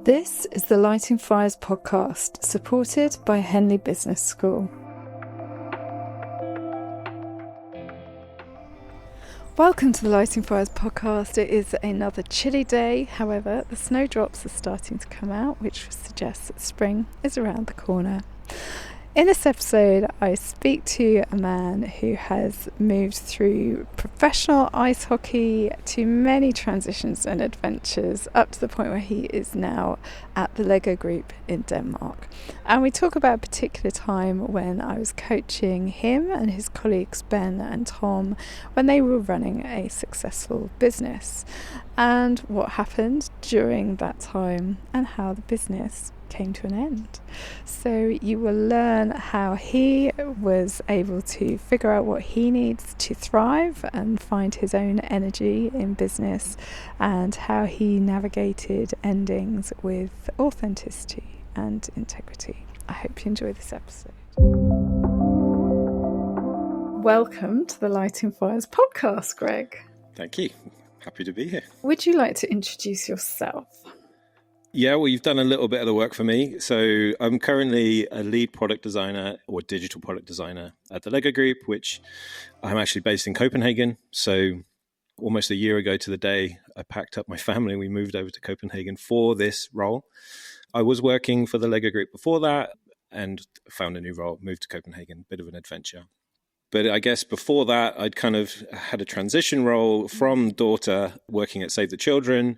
This is the Lighting Fires podcast, supported by Henley Business School. Welcome to the Lighting Fires podcast. It is another chilly day. However, the snowdrops are starting to come out, which suggests that spring is around the corner. In this episode, I speak to a man who has moved through professional ice hockey to many transitions and adventures up to the point where he is now at the Lego Group in Denmark. And we talk about a particular time when I was coaching him and his colleagues Ben and Tom when they were running a successful business, and what happened during that time and how the business came to an end. So you will learn how he was able to figure out what he needs to thrive and find his own energy in business, and how he navigated endings with authenticity and integrity. I hope you enjoy this episode. Welcome to the Lighting Fires podcast, Greg. Thank you. Happy to be here. Would you like to introduce yourself? Yeah, well, you've done a little bit of the work for me. So I'm currently a lead product designer or digital product designer at the Lego Group, which I'm actually based in Copenhagen. So almost a year ago to the day, I packed up my family and we moved over to Copenhagen for this role. I was working for the Lego Group before that and found a new role, moved to Copenhagen, bit of an adventure. But I guess before that, I'd kind of had a transition role from daughter working at Save the Children,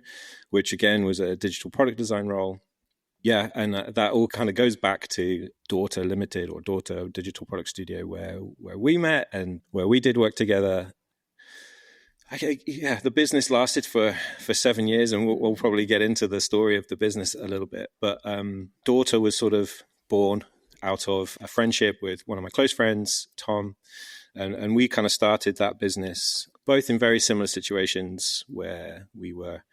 which again was a digital product design role. Yeah, and that all kind of goes back to Daughter Limited or Daughter Digital Product Studio, where we met and where we did work together. The business lasted for 7 years, and we'll probably get into the story of the business a little bit. But Daughter was sort of born out of a friendship with one of my close friends, Tom, and we kind of started that business both in very similar situations where we were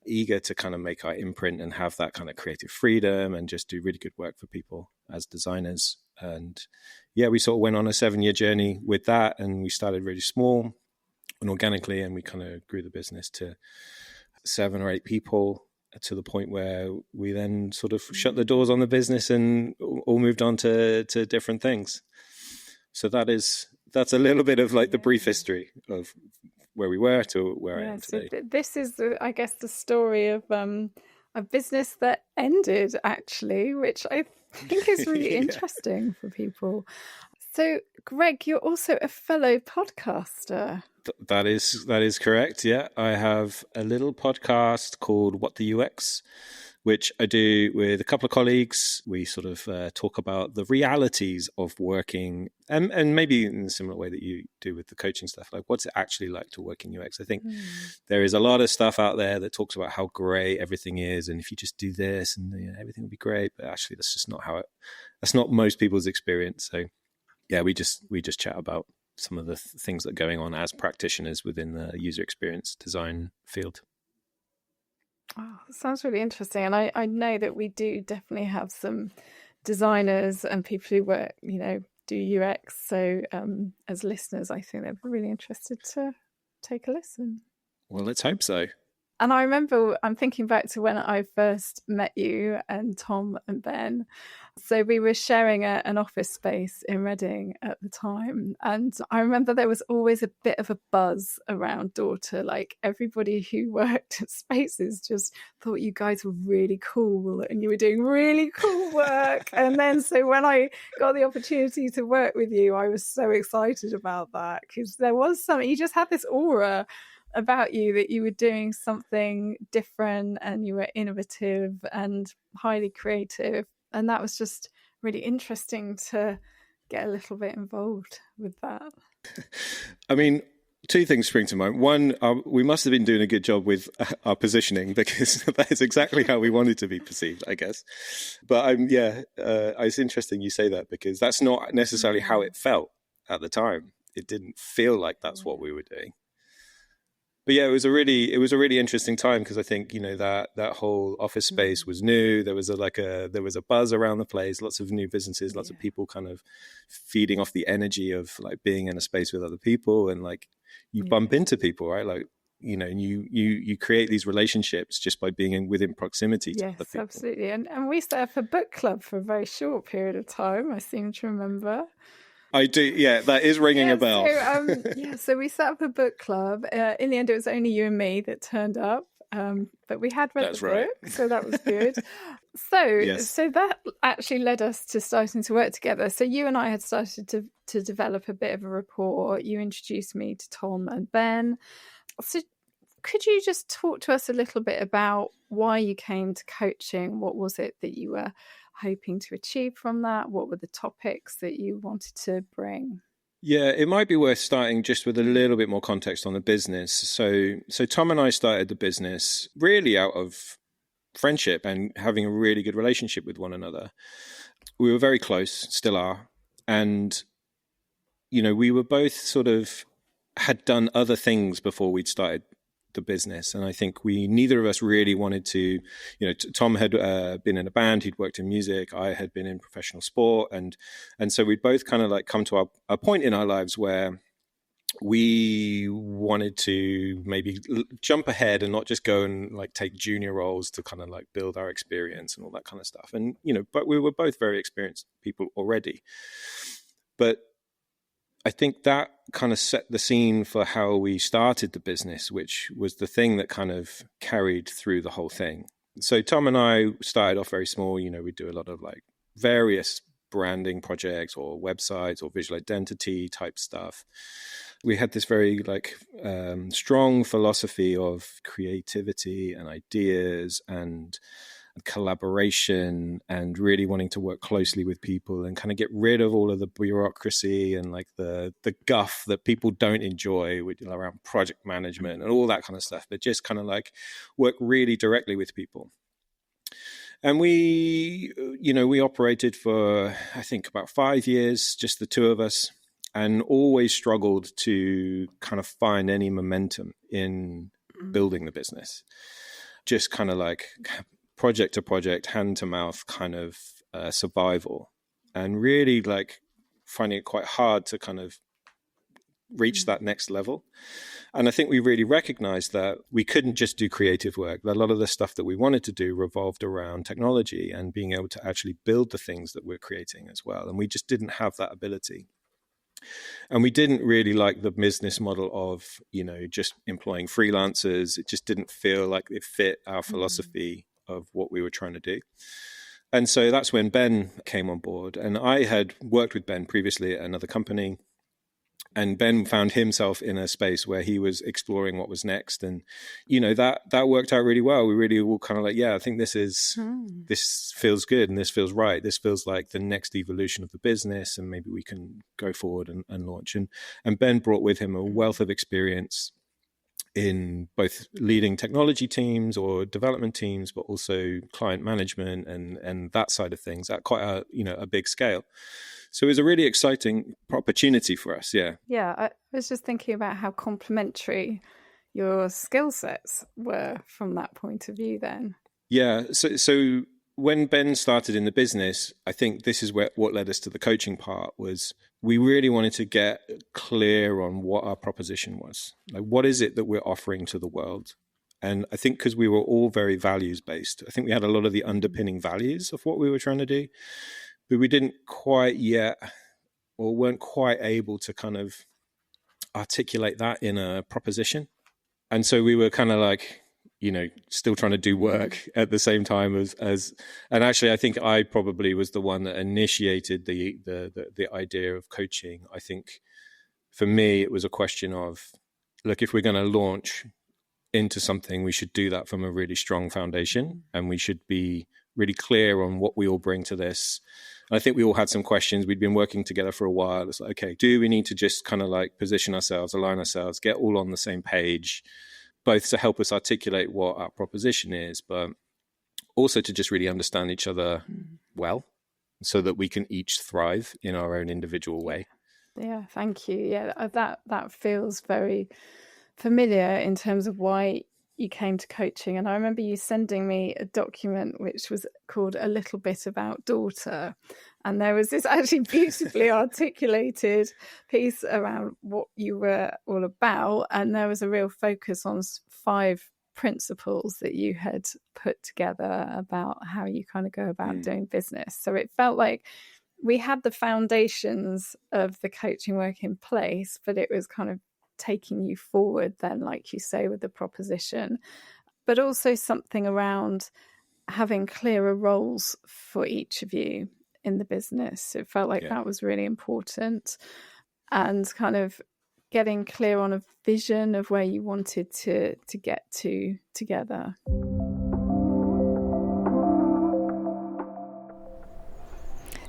eager to kind of make our imprint and have that kind of creative freedom and just do really good work for people as designers. And yeah, we sort of went on a 7-year journey with that, and we started really small and organically, and we kind of grew the business to 7 or 8 people, to the point where we then sort of shut the doors on the business and all moved on to different things. So that's a little bit of like the brief history of where we were to where I am today. So this is, I guess, the story of a business that ended, actually, which I think is really interesting for people. So, Greg, you're also a fellow podcaster. That is correct. Yeah, I have a little podcast called What the UX, which I do with a couple of colleagues. We sort of talk about the realities of working, and maybe in a similar way that you do with the coaching stuff, like what's it actually like to work in UX. I think there is a lot of stuff out there that talks about how great everything is, and if you just do this, and everything will be great. But actually, that's just not that's not most people's experience. So yeah, we just chat about some of the things that are going on as practitioners within the user experience design field. Oh, that sounds really interesting. And I know that we do definitely have some designers and people who work, do UX. So as listeners, I think they're really interested to take a listen. Well, let's hope so. And I remember, I'm thinking back to when I first met you and Tom and Ben. So we were sharing an office space in Reading at the time. And I remember there was always a bit of a buzz around Daughter. Like everybody who worked at Spaces just thought you guys were really cool and you were doing really cool work. And then so when I got the opportunity to work with you, I was so excited about that, because there was something, you just had this aura about you that you were doing something different and you were innovative and highly creative, and that was just really interesting to get a little bit involved with that. I mean, 2 things spring to mind. One, we must have been doing a good job with our positioning, because that is exactly how we wanted to be perceived, I guess. But it's interesting you say that, because that's not necessarily how it felt at the time. It didn't feel like that's what we were doing. But yeah, it was a really interesting time, because I think that whole office space was new. There was a buzz around the place, lots of new businesses, lots of people kind of feeding off the energy of like being in a space with other people, and like you bump into people, right? Like and you create these relationships just by being within proximity to other Yes, people. absolutely. And we set up a book club for a very short period of time, I seem to remember. I do, yeah, that is ringing a bell. So we set up a book club. In the end, it was only you and me that turned up, but we had read the book, so that was good. So that actually led us to starting to work together. So you and I had started to develop a bit of a rapport. You introduced me to Tom and Ben. So could you just talk to us a little bit about why you came to coaching? What was it that you were hoping to achieve from that? What were the topics that you wanted to bring? Yeah, it might be worth starting just with a little bit more context on the business. So Tom and I started the business really out of friendship and having a really good relationship with one another. We were very close, still are. And, we were both sort of had done other things before we'd started the business. And I think neither of us really wanted to, Tom had been in a band, he'd worked in music, I had been in professional sport. And so we'd both kind of like come to a point in our lives where we wanted to maybe jump ahead and not just go and like take junior roles to kind of like build our experience and all that kind of stuff. And, but we were both very experienced people already. But I think that kind of set the scene for how we started the business, which was the thing that kind of carried through the whole thing. So Tom and I started off very small. We do a lot of like various branding projects or websites or visual identity type stuff. We had this very like strong philosophy of creativity and ideas and collaboration and really wanting to work closely with people and kind of get rid of all of the bureaucracy and like the guff that people don't enjoy around project management and all that kind of stuff, but just kind of like work really directly with people. And we operated for, I think, about 5 years, just the two of us, and always struggled to kind of find any momentum in building the business. Just kind of like project to project, hand to mouth kind of survival, and really like finding it quite hard to kind of reach that next level. And I think we really recognized that we couldn't just do creative work. A lot of the stuff that we wanted to do revolved around technology and being able to actually build the things that we're creating as well. And we just didn't have that ability. And we didn't really like the business model of, just employing freelancers. It just didn't feel like it fit our philosophy of what we were trying to do. And so that's when Ben came on board. And I had worked with Ben previously at another company. And Ben found himself in a space where he was exploring what was next. And, that worked out really well. We really were kind of like, I think this feels good and this feels right. This feels like the next evolution of the business, and maybe we can go forward and launch. And Ben brought with him a wealth of experience in both leading technology teams or development teams, but also client management and that side of things at quite a big scale. So it was a really exciting opportunity for us. Yeah. Yeah. I was just thinking about how complementary your skill sets were from that point of view then. Yeah. So when Ben started in the business, I think this is what led us to the coaching part. Was we really wanted to get clear on what our proposition was. Like, what is it that we're offering to the world? And I think because we were all very values based, I think we had a lot of the underpinning values of what we were trying to do. But we didn't quite yet, or weren't quite able to kind of articulate that in a proposition. And so we were kind of like, still trying to do work at the same time as and actually I think I probably was the one that initiated the idea of coaching. I think for me, it was a question of, look, if we're going to launch into something, we should do that from a really strong foundation, and we should be really clear on what we all bring to this. And I think we all had some questions. We'd been working together for a while. It's like, okay, do we need to just kind of like position ourselves, align ourselves, get all on the same page, both to help us articulate what our proposition is, but also to just really understand each other well, so that we can each thrive in our own individual way. Yeah, thank you. Yeah, that feels very familiar in terms of why you came to coaching, and I remember you sending me a document which was called A Little Bit About Daughter, and there was this actually beautifully articulated piece around what you were all about, and there was a real focus on 5 principles that you had put together about how you kind of go about doing business. So it felt like we had the foundations of the coaching work in place, but it was kind of taking you forward then, like you say, with the proposition, but also something around having clearer roles for each of you in the business. It felt like that was really important, and kind of getting clear on a vision of where you wanted to get to together.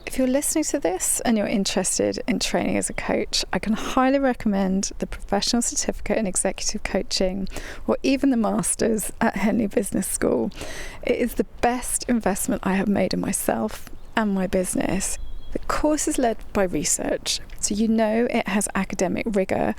If you're listening to this and you're interested in training as a coach, I can highly recommend the Professional Certificate in Executive Coaching, or even the Masters at Henley Business School. It is the best investment I have made in myself and my business. The course is led by research, so you know it has academic rigour,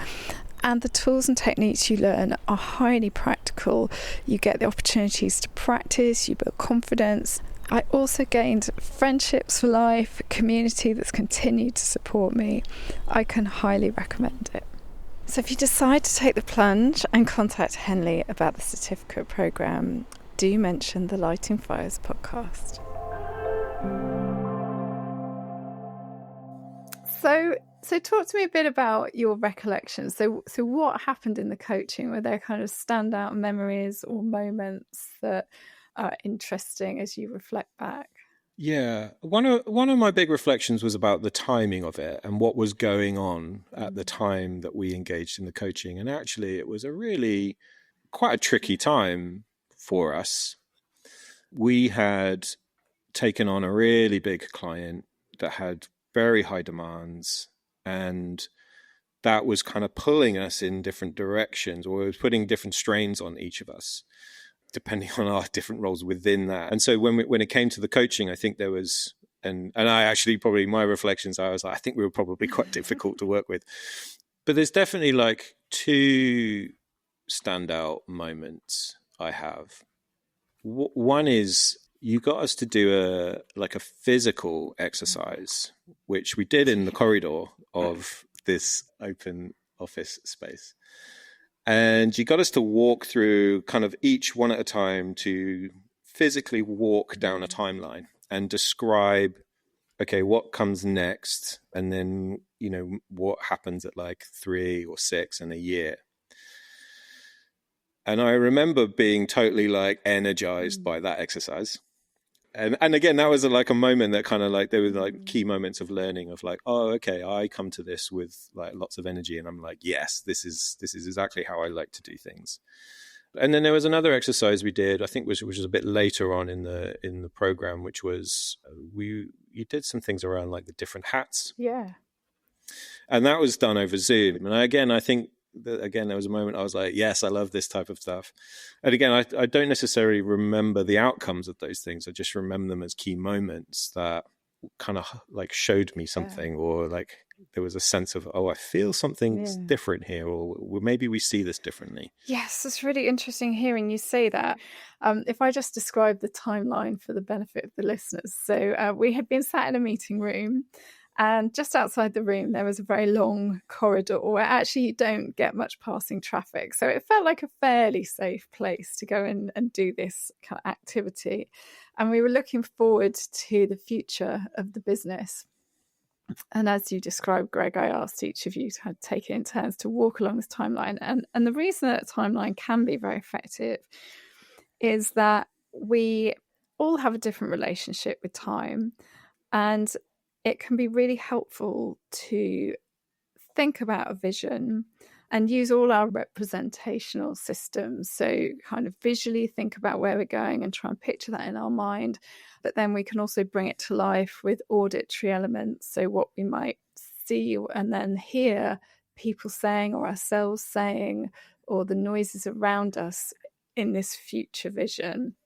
and the tools and techniques you learn are highly practical. You get the opportunities to practice, you build confidence. I also gained friendships for life, a community that's continued to support me. I can highly recommend it. So if you decide to take the plunge and contact Henley about the certificate programme, do mention the Lighting Fires podcast. So talk to me a bit about your recollections. So what happened in the coaching? Were there kind of standout memories or moments that are interesting as you reflect back? Yeah, one of my big reflections was about the timing of it and what was going on at the time that we engaged in the coaching. And actually, it was a really quite a tricky time for us. We had taken on a really big client that had very high demands, and that was kind of pulling us in different directions, or it was putting different strains on each of us, depending on our different roles within that. And so when it came to the coaching, I think there was, and I actually, probably my reflections, I was like, I think we were probably quite difficult to work with. But there's definitely like 2 standout moments I have. One is, you got us to do a physical exercise, which we did in the corridor of this open office space. And you got us to walk through kind of each one at a time, to physically walk down a timeline and describe, okay, what comes next? And then, what happens at like 3 or 6 in a year. And I remember being totally like energized by that exercise. And again, that was like a moment that kind of like, there were like key moments of learning of like, oh, okay, I come to this with like lots of energy, and I'm like, yes, this is exactly how I like to do things. And then there was another exercise we did, I think, which was a bit later on in the program, which was you did some things around like the different hats. Yeah. And that was done over Zoom. And again, I think there was a moment I was like, yes, I love this type of stuff. And again, I don't necessarily remember the outcomes of those things. I just remember them as key moments that kind of like showed me something, or like there was a sense of, oh, I feel something's different here, or maybe we see this differently. Yes, it's really interesting hearing you say that. If I just describe the timeline for the benefit of the listeners. So we had been sat in a meeting room, and just outside the room, there was a very long corridor where actually you don't get much passing traffic. So it felt like a fairly safe place to go in and do this kind of activity. And we were looking forward to the future of the business. And as you described, Greg, I asked each of you to kind of take it in turns to walk along this timeline. And the reason that a timeline can be very effective is that we all have a different relationship with time. And it can be really helpful to think about a vision and use all our representational systems. So kind of visually think about where we're going and try and picture that in our mind. But then we can also bring it to life with auditory elements. So what we might see and then hear people saying, or ourselves saying, or the noises around us in this future vision.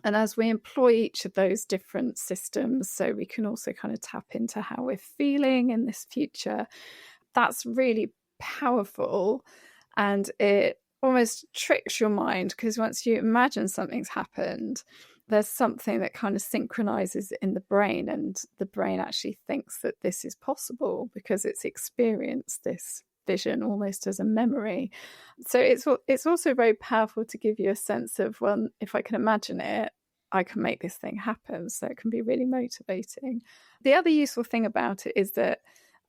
And as we employ each of those different systems, so we can also kind of tap into how we're feeling in this future, that's really powerful. And it almost tricks your mind, because once you imagine something's happened, there's something that kind of synchronizes in the brain, and the brain actually thinks that this is possible because it's experienced this vision almost as a memory. So it's also very powerful to give you a sense of, well, if I can imagine it, I can make this thing happen. So it can be really motivating. The other useful thing about it is that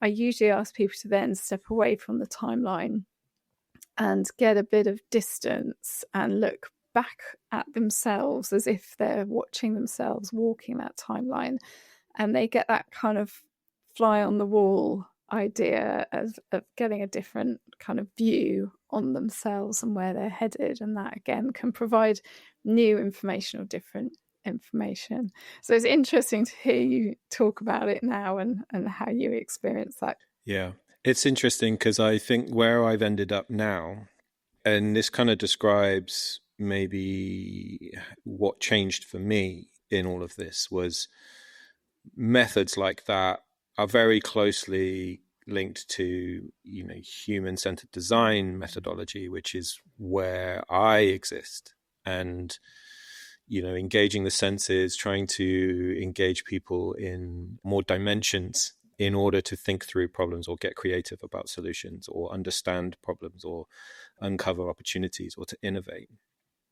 I usually ask people to then step away from the timeline and get a bit of distance and look back at themselves as if they're watching themselves walking that timeline, and they get that kind of fly on the wall idea of getting a different kind of view on themselves and where they're headed, and that again can provide new information or different information. So it's interesting to hear you talk about it now and how you experience that. Yeah, it's interesting because I think where I've ended up now, and this kind of describes maybe what changed for me in all of this, was methods like that are very closely linked to, human-centered design methodology, which is where I exist. And, engaging the senses, trying to engage people in more dimensions in order to think through problems or get creative about solutions or understand problems or uncover opportunities or to innovate.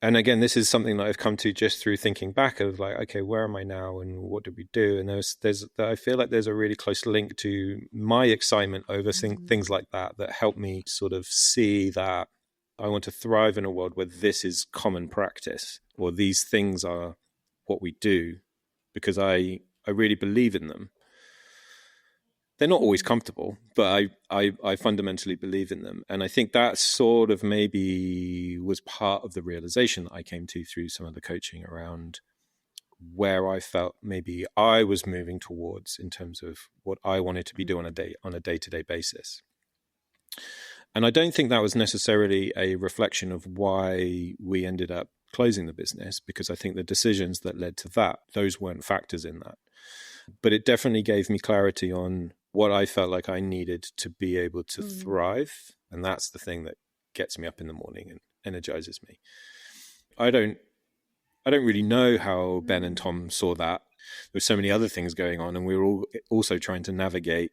And again, this is something that I've come to just through thinking back of like, okay, where am I now and what did we do? And I feel like there's a really close link to my excitement over things like that help me sort of see that I want to thrive in a world where this is common practice, or these things are what we do, because I really believe in them. They're not always comfortable, but I fundamentally believe in them. And I think that sort of maybe was part of the realization that I came to through some of the coaching around where I felt maybe I was moving towards in terms of what I wanted to be doing on a day-to-day basis. And I don't think that was necessarily a reflection of why we ended up closing the business, because I think the decisions that led to that, those weren't factors in that. But it definitely gave me clarity on what I felt like I needed to be able to thrive. And that's the thing that gets me up in the morning and energizes me. I don't really know how Ben and Tom saw that. There were so many other things going on, and we were all also trying to navigate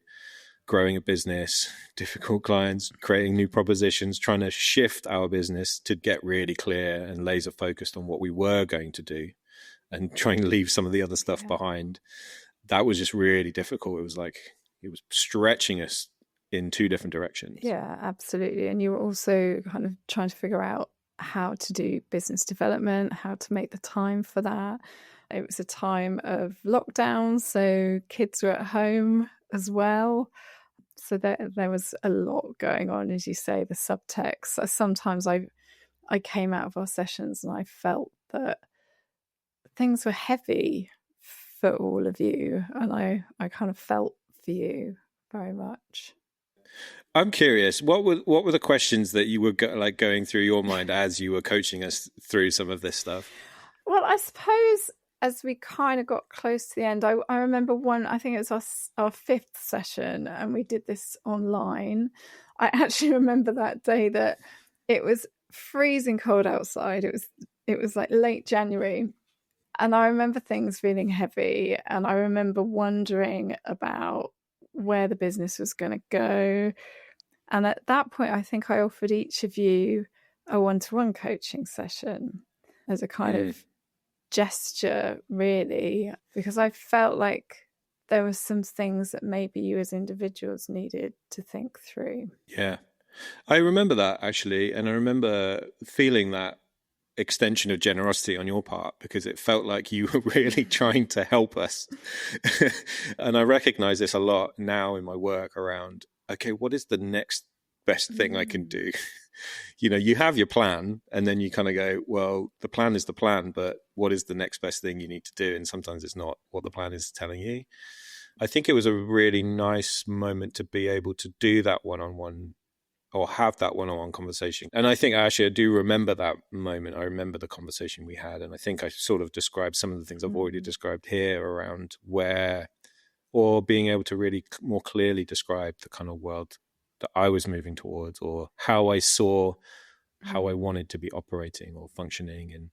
growing a business, difficult clients, creating new propositions, trying to shift our business to get really clear and laser focused on what we were going to do and trying to leave some of the other stuff behind. That was just really difficult. It was stretching us in two different directions. Yeah, absolutely. And you were also kind of trying to figure out how to do business development, how to make the time for that. It was a time of lockdown, so kids were at home as well. So there was a lot going on, as you say, the subtext. Sometimes I came out of our sessions and I felt that things were heavy for all of you, and I kind of felt for you very much. I'm curious, what were the questions that you were going through your mind as you were coaching us through some of this stuff? Well, I suppose as we kind of got close to the end, I remember one, I think it was our fifth session, and we did this online. I actually remember that day that it was freezing cold outside. It was like late January. And I remember things feeling heavy, and I remember wondering about where the business was going to go. And at that point, I think I offered each of you a one-to-one coaching session as a kind of gesture, really, because I felt like there were some things that maybe you as individuals needed to think through. Yeah, I remember that actually. And I remember feeling that extension of generosity on your part, because it felt like you were really trying to help us. And I recognize this a lot now in my work around, okay, what is the next best thing I can do? You have your plan, and then you kind of go, well, the plan is the plan, but what is the next best thing you need to do? And sometimes it's not what the plan is telling you. I think it was a really nice moment to be able to do that one-on-one, or have that one-on-one conversation. And I think actually I do remember that moment. I remember the conversation we had. And I think I sort of described some of the things I've already described here around or being able to really more clearly describe the kind of world that I was moving towards, or how I saw how I wanted to be operating or functioning, and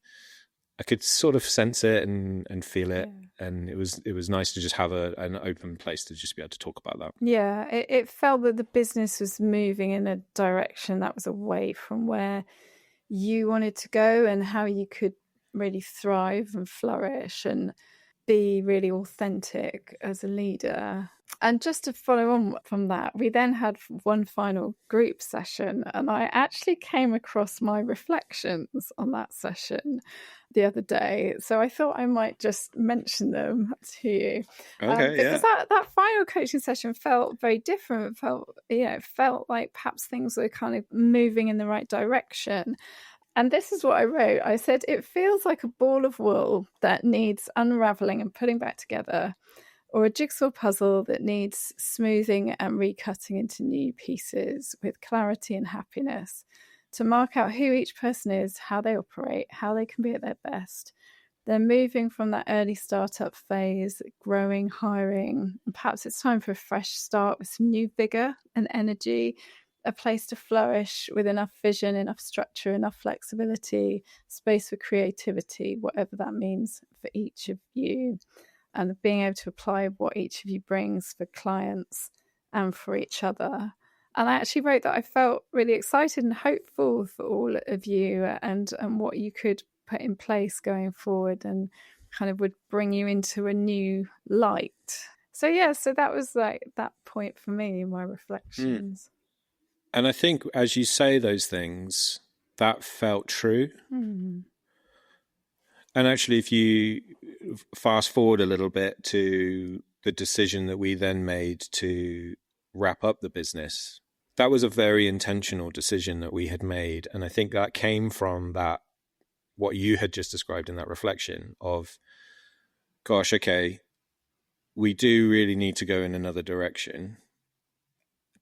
I could sort of sense it and feel it. Yeah. And it was nice to just have an open place to just be able to talk about that. Yeah, it felt that the business was moving in a direction that was away from where you wanted to go and how you could really thrive and flourish and be really authentic as a leader. And just to follow on from that, we then had one final group session, and I actually came across my reflections on that session the other day. So I thought I might just mention them to you. Okay, because that final coaching session felt very different. It felt like perhaps things were kind of moving in the right direction. And this is what I wrote. I said, it feels like a ball of wool that needs unraveling and putting back together, or a jigsaw puzzle that needs smoothing and recutting into new pieces with clarity and happiness to mark out who each person is, how they operate, how they can be at their best. They're moving from that early startup phase, growing, hiring, and perhaps it's time for a fresh start with some new vigor and energy, a place to flourish with enough vision, enough structure, enough flexibility, space for creativity, whatever that means for each of you, and being able to apply what each of you brings for clients and for each other. And I actually wrote that I felt really excited and hopeful for all of you and what you could put in place going forward and kind of would bring you into a new light. So that was like that point for me in my reflections. And I think as you say those things, that felt true. And actually, if you fast forward a little bit to the decision that we then made to wrap up the business, that was a very intentional decision that we had made. And I think that came from that, what you had just described in that reflection of, gosh, okay, we do really need to go in another direction.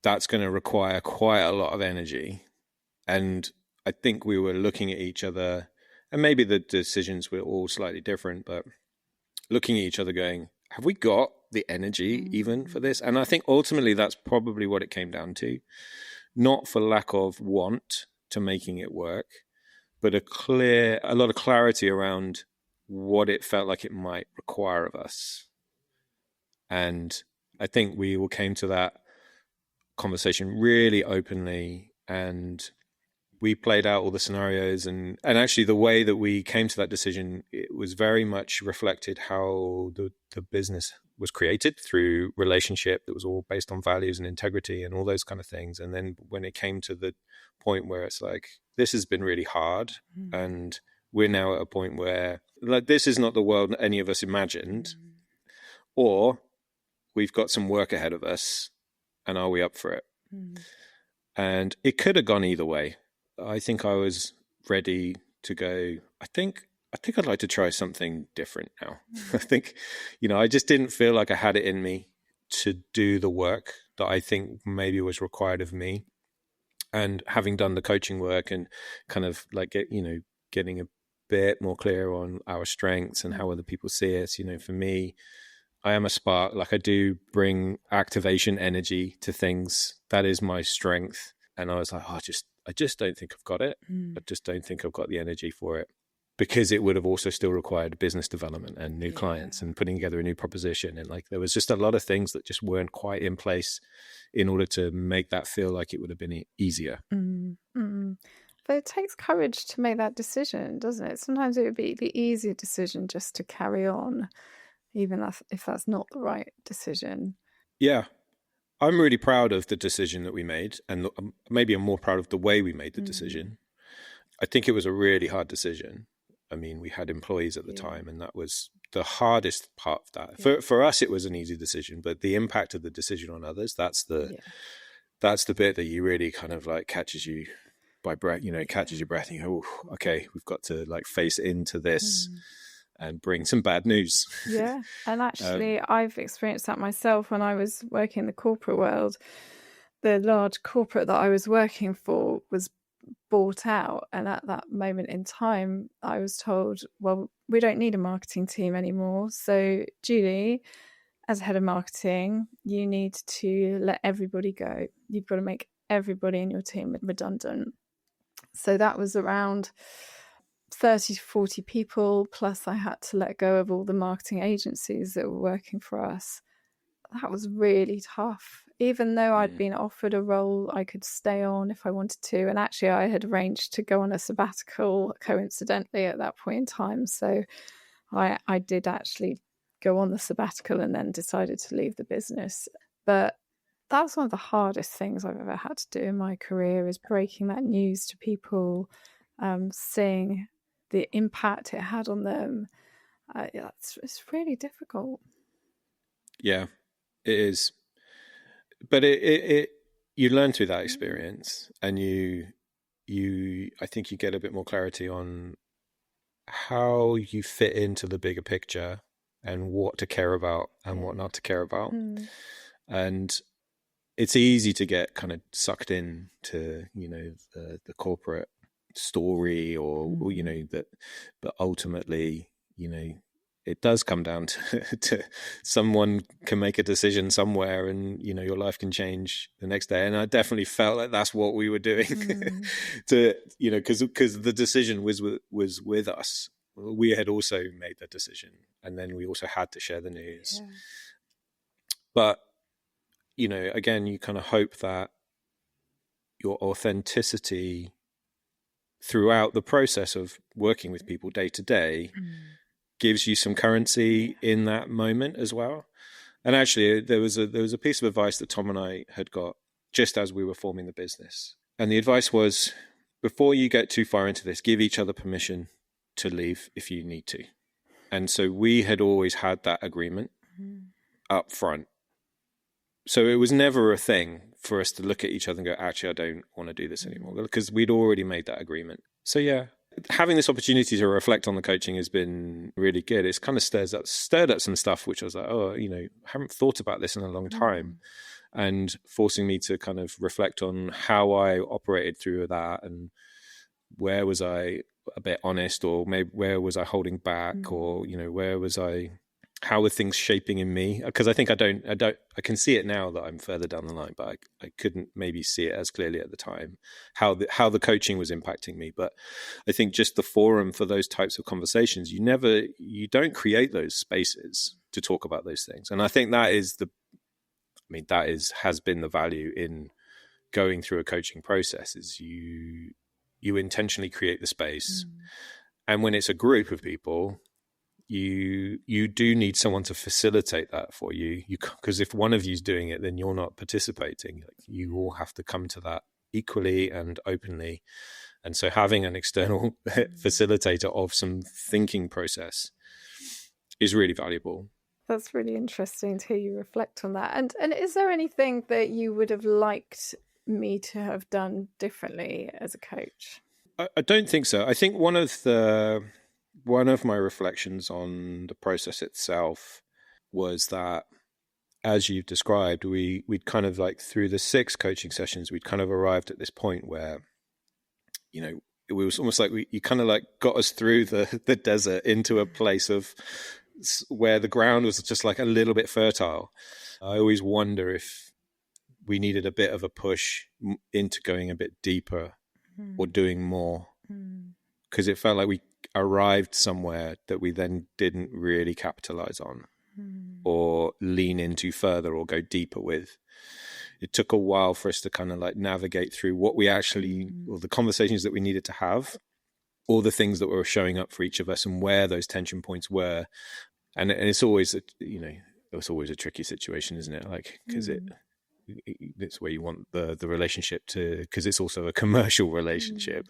That's going to require quite a lot of energy. And I think we were looking at each other, and maybe the decisions were all slightly different, but looking at each other going, have we got the energy even for this? And I think ultimately that's probably what it came down to. Not for lack of want to making it work, but a lot of clarity around what it felt like it might require of us. And I think we all came to that conversation really openly, and we played out all the scenarios, and actually the way that we came to that decision, it was very much reflected how the business was created through relationship that was all based on values and integrity and all those kind of things. And then when it came to the point where it's like, this has been really hard, and we're now at a point where like this is not the world any of us imagined, or we've got some work ahead of us, and are we up for it? And it could have gone either way. I think I was ready to go, I think I'd like to try something different now. I think, I just didn't feel like I had it in me to do the work that I think maybe was required of me. And having done the coaching work and kind of like, getting a bit more clear on our strengths and how other people see us, for me, I am a spark. Like I do bring activation energy to things. That is my strength. And I was like, I just don't think I've got it. I just don't think I've got the energy for it, because it would have also still required business development and new clients and putting together a new proposition. And like, there was just a lot of things that just weren't quite in place in order to make that feel like it would have been easier. But it takes courage to make that decision, doesn't it? Sometimes it would be the easier decision just to carry on, even if that's not the right decision. Yeah. I'm really proud of the decision that we made, and maybe I'm more proud of the way we made the decision. I think it was a really hard decision. I mean, we had employees at the time, and that was the hardest part of that. For us, it was an easy decision, but the impact of the decision on others, that's the bit that you really kind of like catches you by breath, catches your breath and you go, oh, okay, we've got to like face into this and bring some bad news. Yeah. And actually, I've experienced that myself when I was working in the corporate world. The large corporate that I was working for was bought out. And at that moment in time, I was told, well, we don't need a marketing team anymore. So, Julie, as head of marketing, you need to let everybody go. You've got to make everybody in your team redundant. So that was around 30 to 40 people, plus I had to let go of all the marketing agencies that were working for us. That was really tough. Even though I'd been offered a role I could stay on if I wanted to. And actually I had arranged to go on a sabbatical coincidentally at that point in time. So I did actually go on the sabbatical and then decided to leave the business. But that was one of the hardest things I've ever had to do in my career, is breaking that news to people, seeing the impact it had on them. It's really difficult. Yeah, it is. But it you learn through that experience, and I think you get a bit more clarity on how you fit into the bigger picture and what to care about and what not to care about. And it's easy to get kind of sucked in to, the corporate story or, but ultimately, it does come down to someone can make a decision somewhere and, your life can change the next day. And I definitely felt like that's what we were doing because the decision was with us. We had also made the decision, and then we also had to share the news. Yeah. But, again, you kind of hope that your authenticity throughout the process of working with people day to day gives you some currency in that moment as well. And actually, there was a piece of advice that Tom and I had got just as we were forming the business. And the advice was, before you get too far into this, give each other permission to leave if you need to. And so we had always had that agreement up front. So it was never a thing for us to look at each other and go, actually, I don't want to do this anymore, because we'd already made that agreement. So yeah, having this opportunity to reflect on the coaching has been really good. It's kind of stirred up some stuff, which I was like, I haven't thought about this in a long time, and forcing me to kind of reflect on how I operated through that, and where was I a bit honest, or maybe where was I holding back, or, where was I, how were things shaping in me? Because I think I can see it now that I'm further down the line, but I couldn't maybe see it as clearly at the time, how the coaching was impacting me. But I think just the forum for those types of conversations, you don't create those spaces to talk about those things. And I think has been the value in going through a coaching process, is you intentionally create the space. And when it's a group of people, you do need someone to facilitate that for you, because if one of you's doing it, then you're not participating. You all have to come to that equally and openly. And so having an external facilitator of some thinking process is really valuable. That's really interesting to hear you reflect on that. And is there anything that you would have liked me to have done differently as a coach? I don't think so. I think one of my reflections on the process itself was that, as you've described, we'd kind of, like, through the 6 coaching sessions, we'd kind of arrived at this point where, it was almost like you kind of like got us through the desert into a place of where the ground was just like a little bit fertile. I always wonder if we needed a bit of a push into going a bit deeper or doing more, because it felt like we arrived somewhere that we then didn't really capitalize on or lean into further or go deeper with. It took a while for us to kind of like navigate through what we actually, or the conversations that we needed to have, all the things that were showing up for each of us and where those tension points were. And it's always, it's always a tricky situation, isn't it? Like, because it's where you want the relationship to, because it's also a commercial relationship.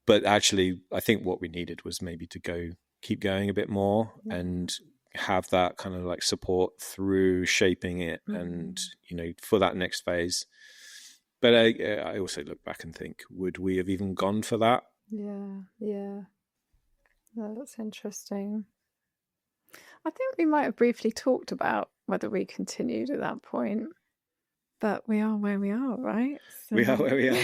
But actually, I think what we needed was maybe to keep going a bit more and have that kind of like support through shaping it and, for that next phase. But I also look back and think, would we have even gone for that? Yeah. No, that's interesting. I think we might have briefly talked about whether we continued at that point. But we are where we are, right? So... We are where we are.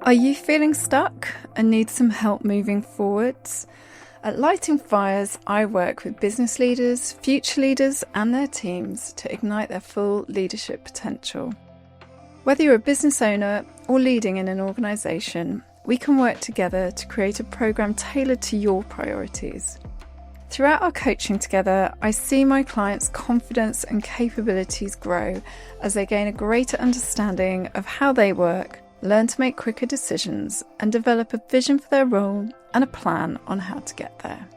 Are you feeling stuck and need some help moving forwards? At Lighting Fires, I work with business leaders, future leaders, and their teams to ignite their full leadership potential. Whether you're a business owner or leading in an organisation, we can work together to create a programme tailored to your priorities. Throughout our coaching together, I see my clients' confidence and capabilities grow as they gain a greater understanding of how they work, learn to make quicker decisions, and develop a vision for their role and a plan on how to get there.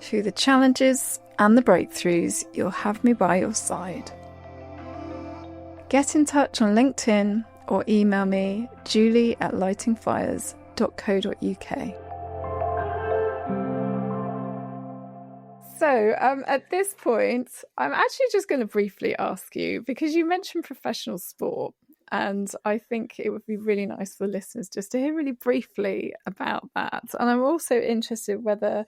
Through the challenges and the breakthroughs, you'll have me by your side. Get in touch on LinkedIn or email me, julie@lightingfires.co.uk. So at this point, I'm actually just going to briefly ask you, because you mentioned professional sport, and I think it would be really nice for the listeners just to hear really briefly about that. And I'm also interested whether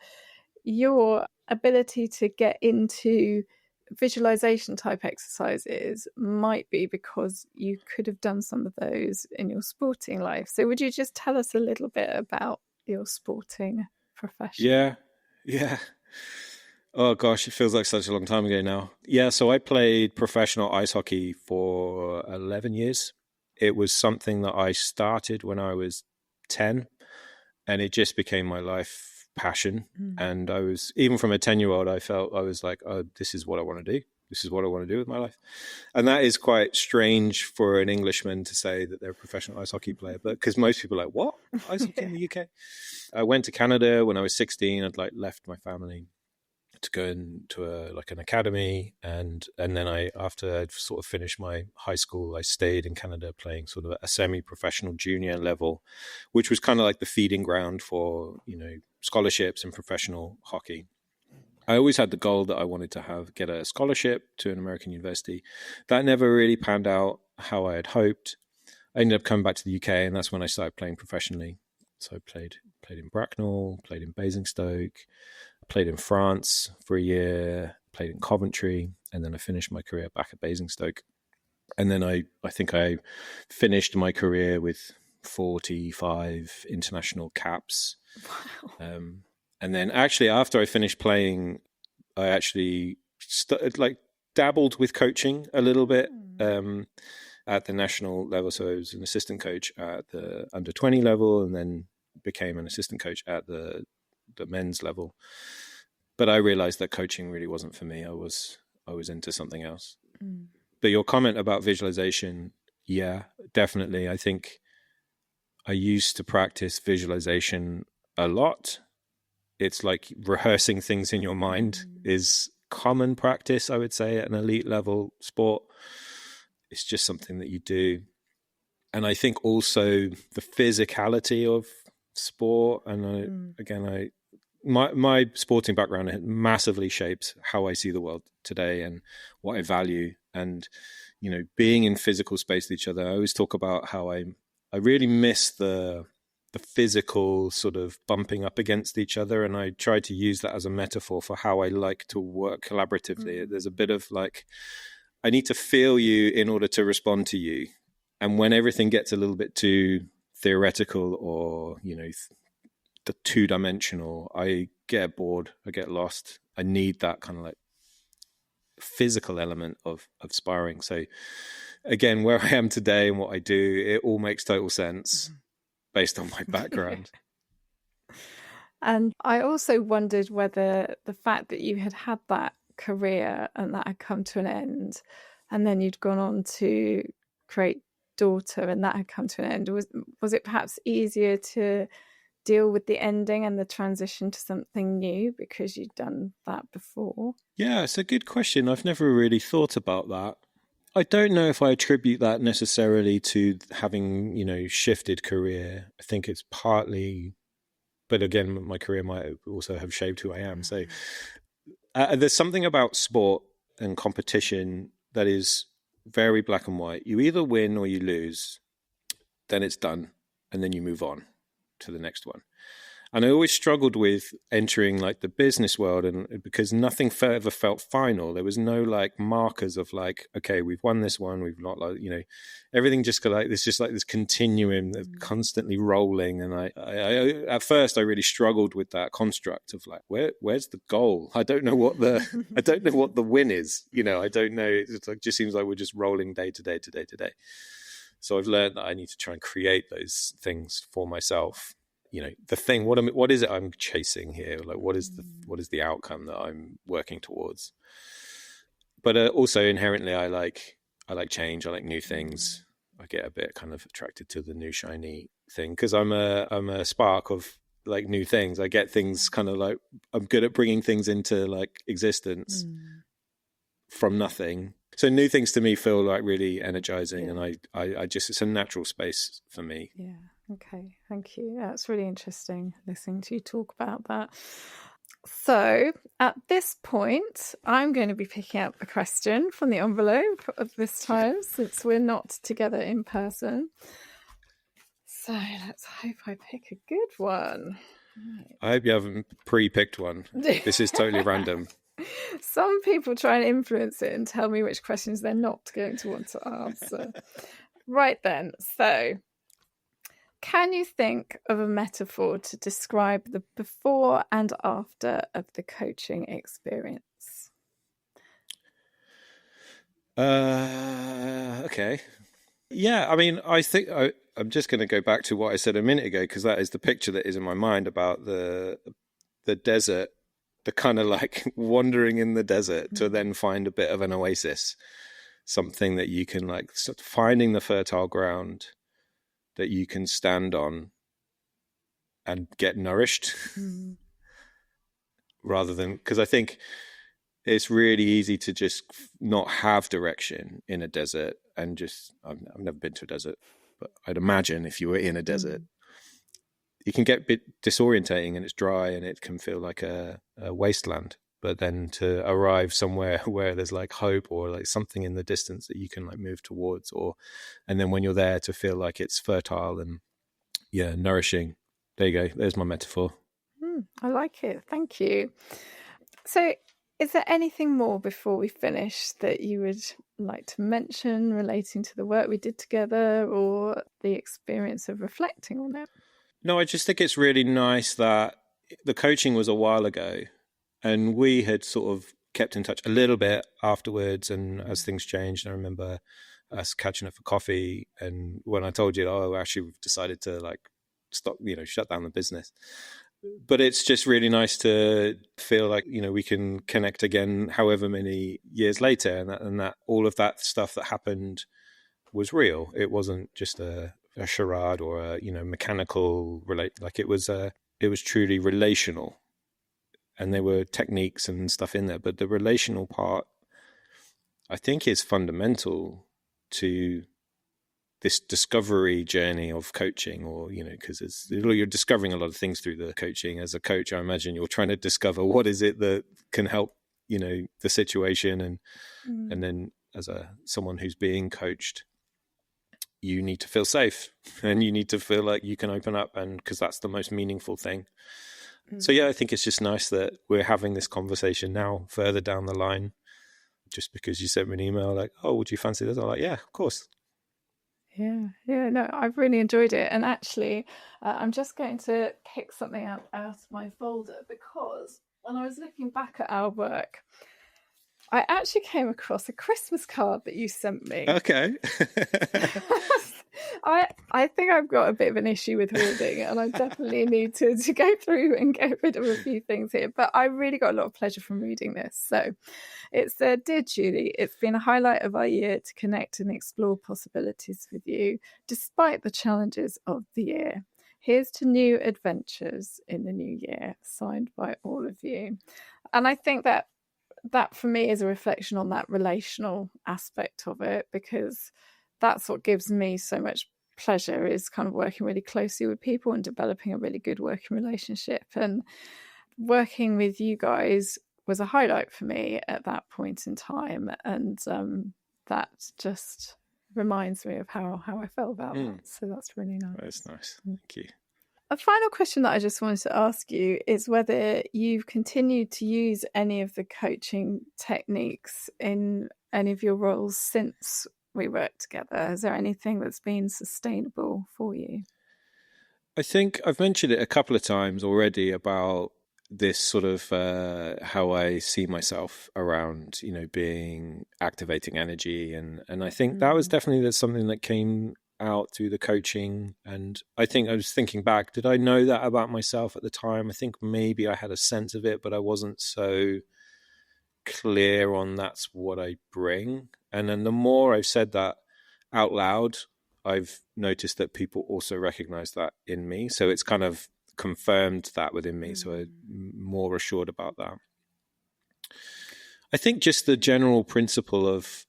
your ability to get into visualization type exercises might be because you could have done some of those in your sporting life. So would you just tell us a little bit about your sporting profession? Yeah. Oh gosh, it feels like such a long time ago now. Yeah, so I played professional ice hockey for 11 years. It was something that I started when I was 10, and it just became my life passion. And I was, even from a 10-year-old, I felt I was like, oh, this is what I want to do. This is what I want to do with my life. And that is quite strange for an Englishman to say that they're a professional ice hockey player, but because most people are like, what? Ice hockey in the UK? I went to Canada when I was 16. I'd left my family to go into an academy, and then after I'd sort of finished my high school, I stayed in Canada playing sort of a semi-professional junior level, which was kind of like the feeding ground for scholarships and professional hockey. I always had the goal that I wanted to get a scholarship to an American university. That never really panned out how I had hoped. I ended up coming back to the UK, and that's when I started playing professionally. So I played in Bracknell, played in Basingstoke, played in France for a year, played in Coventry, and then I finished my career back at Basingstoke. And then I think I finished my career with 45 international caps. Wow. And then actually after I finished playing, I actually dabbled with coaching a little bit at the national level. So I was an assistant coach at the under 20 level, and then became an assistant coach at the men's level. But I realized that coaching really wasn't for me. I was into something else. But your comment about visualization, yeah, definitely. I think I used to practice visualization a lot. It's like rehearsing things in your mind is common practice, I would say, at an elite level sport. It's just something that you do. And I think also the physicality of sport, and my sporting background massively shapes how I see the world today and what I value. And being in physical space with each other, I always talk about how I really miss the physical sort of bumping up against each other, and I try to use that as a metaphor for how I like to work collaboratively. There's a bit of I need to feel you in order to respond to you. And when everything gets a little bit too theoretical or the two-dimensional, I get bored, I get lost. I need that kind of physical element of sparring. So again, where I am today and what I do, it all makes total sense based on my background. And I also wondered whether the fact that you had that career and that had come to an end, and then you'd gone on to create Daughter and that had come to an end, was it perhaps easier to deal with the ending and the transition to something new because you'd done that before? Yeah, it's a good question. I've never really thought about that. I don't know if I attribute that necessarily to having, shifted career. I think it's partly, but again, my career might also have shaped who I am. So there's something about sport and competition that is very black and white. You either win or you lose, then it's done, and then you move on to the next one. And I always struggled with entering like the business world, and because nothing ever felt final. There was no like markers of like, okay, we've won this one, we've not, like, you know, everything just got like, it's just like this continuum that's constantly rolling. And I at first I really struggled with that construct of like, where's the goal? I don't know what the win is. You know, I don't know. It's like, just seems like we're just rolling day to day to day to day. So I've learned that I need to try and create those things for myself. You know, the thing, what is it I'm chasing here? Like, what is the outcome that I'm working towards? But also inherently, I like change. I like new things. I get a bit kind of attracted to the new shiny thing because I'm a spark of like new things. I get things kind of like, I'm good at bringing things into like existence from nothing. So new things to me feel like really energizing, and I just, it's a natural space for me. Yeah. Okay. Thank you. That's really interesting listening to you talk about that. So at this point, I'm going to be picking up a question from the envelope of this time, since we're not together in person. So let's hope I pick a good one. Right. I hope you haven't pre-picked one. This is totally random. Some people try and influence it and tell me which questions they're not going to want to answer. Right then, so can you think of a metaphor to describe the before and after of the coaching experience? Okay. Yeah, I mean, I think I'm just going to go back to what I said a minute ago, because that is the picture that is in my mind about the desert, the kind of like wandering in the desert to then find a bit of an oasis, something that you can like finding the fertile ground that you can stand on and get nourished rather than, because I think it's really easy to just not have direction in a desert and just, I've never been to a desert, but I'd imagine if you were in a desert, it can get a bit disorientating and it's dry and it can feel like a wasteland. But then to arrive somewhere where there's like hope or like something in the distance that you can like move towards, and then when you're there to feel like it's fertile and nourishing. There you go. There's my metaphor. I like it. Thank you. So is there anything more before we finish that you would like to mention relating to the work we did together or the experience of reflecting on it? No, I just think it's really nice that the coaching was a while ago and we had sort of kept in touch a little bit afterwards, and as things changed, I remember us catching up for coffee, and when I told you, actually we've decided to like stop, shut down the business. But it's just really nice to feel like, we can connect again however many years later, and that all of that stuff that happened was real. It wasn't just a charade or a mechanical like it was truly relational. And there were techniques and stuff in there, but the relational part, I think, is fundamental to this discovery journey of coaching, or, because you're discovering a lot of things through the coaching. As a coach, I imagine you're trying to discover what is it that can help, the situation. And then as someone who's being coached, you need to feel safe and you need to feel like you can open up, and because that's the most meaningful thing. So I think it's just nice that we're having this conversation now further down the line, just because you sent me an email like, oh, would you fancy this? I'm like, yeah, of course. Yeah, no, I've really enjoyed it. And actually, I'm just going to pick something out of my folder, because when I was looking back at our work, I actually came across a Christmas card that you sent me. Okay. I think I've got a bit of an issue with hoarding, and I definitely need to go through and get rid of a few things here. But I really got a lot of pleasure from reading this. So it's Dear Julie, it's been a highlight of our year to connect and explore possibilities with you, despite the challenges of the year. Here's to new adventures in the new year, signed by all of you. And I think that for me is a reflection on that relational aspect of it, because that's what gives me so much pleasure, is kind of working really closely with people and developing a really good working relationship. And working with you guys was a highlight for me at that point in time. And that just reminds me of how I felt about that. So that's really nice. That's nice. Thank you. A final question that I just wanted to ask you is whether you've continued to use any of the coaching techniques in any of your roles since we worked together. Is there anything that's been sustainable for you? I think I've mentioned it a couple of times already about this sort of how I see myself around, being activating energy. And I think that was definitely something that came out through the coaching. And I think I was thinking back, did I know that about myself at the time? I think maybe I had a sense of it, but I wasn't so clear on that's what I bring. And then the more I've said that out loud, I've noticed that people also recognize that in me. So it's kind of confirmed that within me. So I'm more assured about that. I think just the general principle of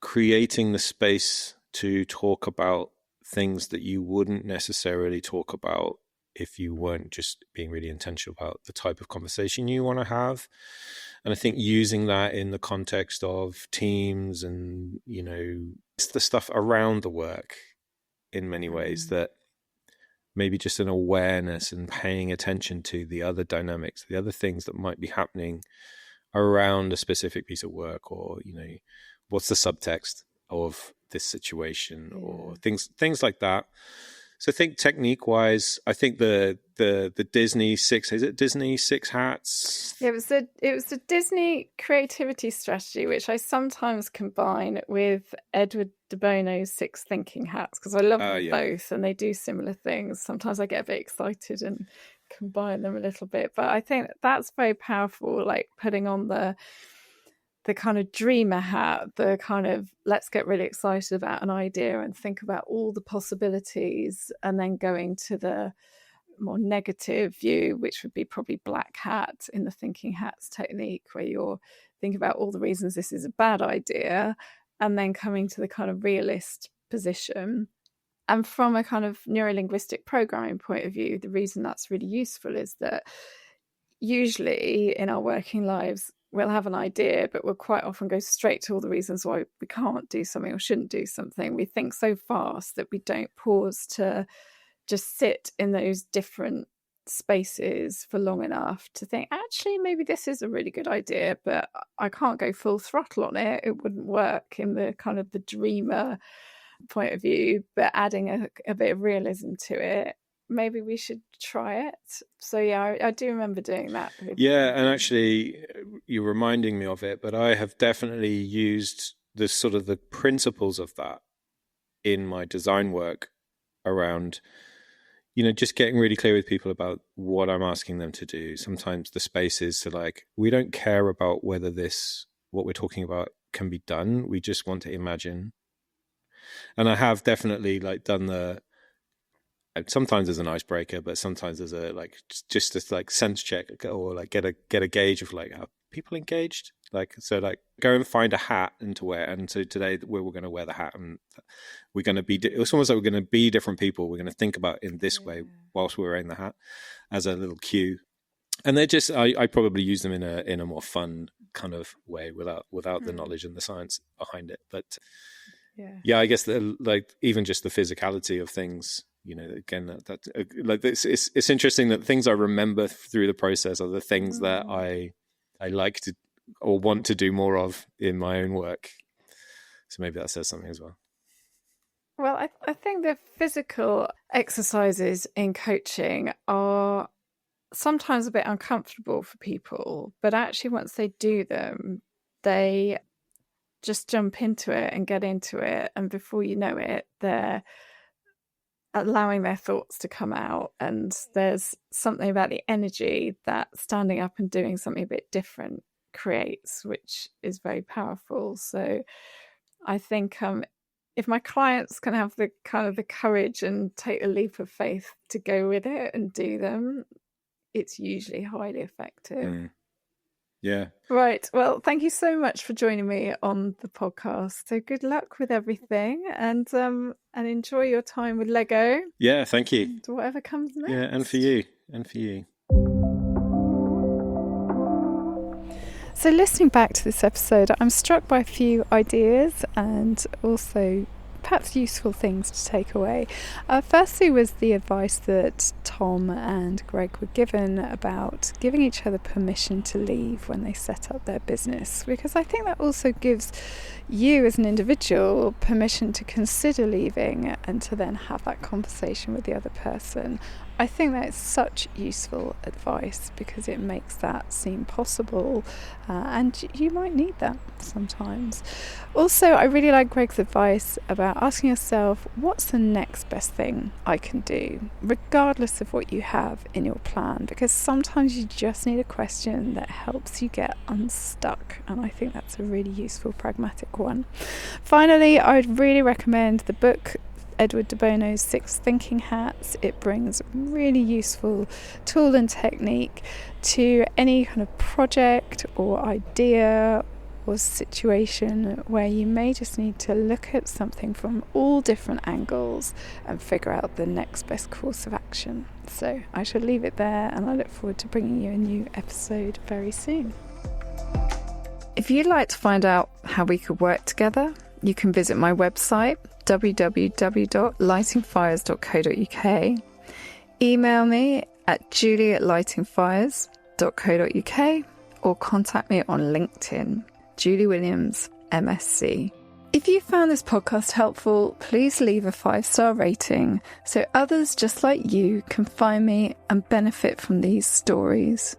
creating the space to talk about things that you wouldn't necessarily talk about if you weren't just being really intentional about the type of conversation you want to have. And I think using that in the context of teams and, it's the stuff around the work in many ways that maybe just an awareness and paying attention to the other dynamics, the other things that might be happening around a specific piece of work, or, what's the subtext of this situation, or things like that. So I think technique wise, I think the Disney six hats? Yeah, it was the Disney creativity strategy, which I sometimes combine with Edward de Bono's 6 thinking hats, because I love them both and they do similar things. Sometimes I get a bit excited and combine them a little bit, but I think that's very powerful, like putting on the kind of dreamer hat, the kind of let's get really excited about an idea and think about all the possibilities, and then going to the more negative view, which would be probably black hat in the thinking hats technique, where you're thinking about all the reasons this is a bad idea, and then coming to the kind of realist position. And from a kind of neurolinguistic programming point of view, the reason that's really useful is that usually in our working lives, we'll have an idea, but we'll quite often go straight to all the reasons why we can't do something or shouldn't do something. We think so fast that we don't pause to just sit in those different spaces for long enough to think, actually, maybe this is a really good idea, but I can't go full throttle on it. It wouldn't work in the kind of the dreamer point of view, but adding a bit of realism to it, maybe we should try it. So yeah, I do remember doing that. Yeah, and actually you're reminding me of it, but I have definitely used the sort of the principles of that in my design work around, just getting really clear with people about what I'm asking them to do. Sometimes the space is to like, we don't care about whether what we're talking about can be done. We just want to imagine. And I have definitely like done sometimes as an icebreaker, but sometimes as a like just this like sense check, or like get a gauge of like, are people engaged? Like, so like go and find a hat and to wear. And so today we're going to wear the hat, and we're going to be, it's almost like we're going to be different people. We're going to think about in this way whilst we're wearing the hat as a little cue. And they're just, I probably use them in a more fun kind of way without the knowledge and the science behind it. But yeah, I guess like even just the physicality of things, again, that like it's interesting that things I remember through the process are the things that I like to or want to do more of in my own work. So maybe that says something as well. Well, I think the physical exercises in coaching are sometimes a bit uncomfortable for people, but actually once they do them, they just jump into it and get into it, and before you know it, they're allowing their thoughts to come out, and there's something about the energy that standing up and doing something a bit different creates, which is very powerful. So I think if my clients can have the kind of the courage and take a leap of faith to go with it and do them, it's usually highly effective. Yeah. Right. Well, thank you so much for joining me on the podcast. So good luck with everything, and enjoy your time with Lego. Yeah, thank you. And whatever comes next. Yeah, and for you. So listening back to this episode, I'm struck by a few ideas and also perhaps useful things to take away. Firstly was the advice that Tom and Greg were given about giving each other permission to leave when they set up their business, because I think that also gives you as an individual permission to consider leaving and to then have that conversation with the other person. I think that is such useful advice because it makes that seem possible, and you might need that sometimes. Also, I really like Greg's advice about asking yourself, what's the next best thing I can do, regardless of what you have in your plan, because sometimes you just need a question that helps you get unstuck, and I think that's a really useful, pragmatic one. Finally, I would really recommend the book Edward de Bono's 6 Thinking Hats. It brings really useful tool and technique to any kind of project or idea or situation where you may just need to look at something from all different angles and figure out the next best course of action. So I shall leave it there, and I look forward to bringing you a new episode very soon. If you'd like to find out how we could work together, you can visit my website www.lightingfires.co.uk, email me at julie@lightingfires.co.uk, or contact me on LinkedIn, Julie Williams, MSc. If you found this podcast helpful, please leave a 5-star rating so others just like you can find me and benefit from these stories.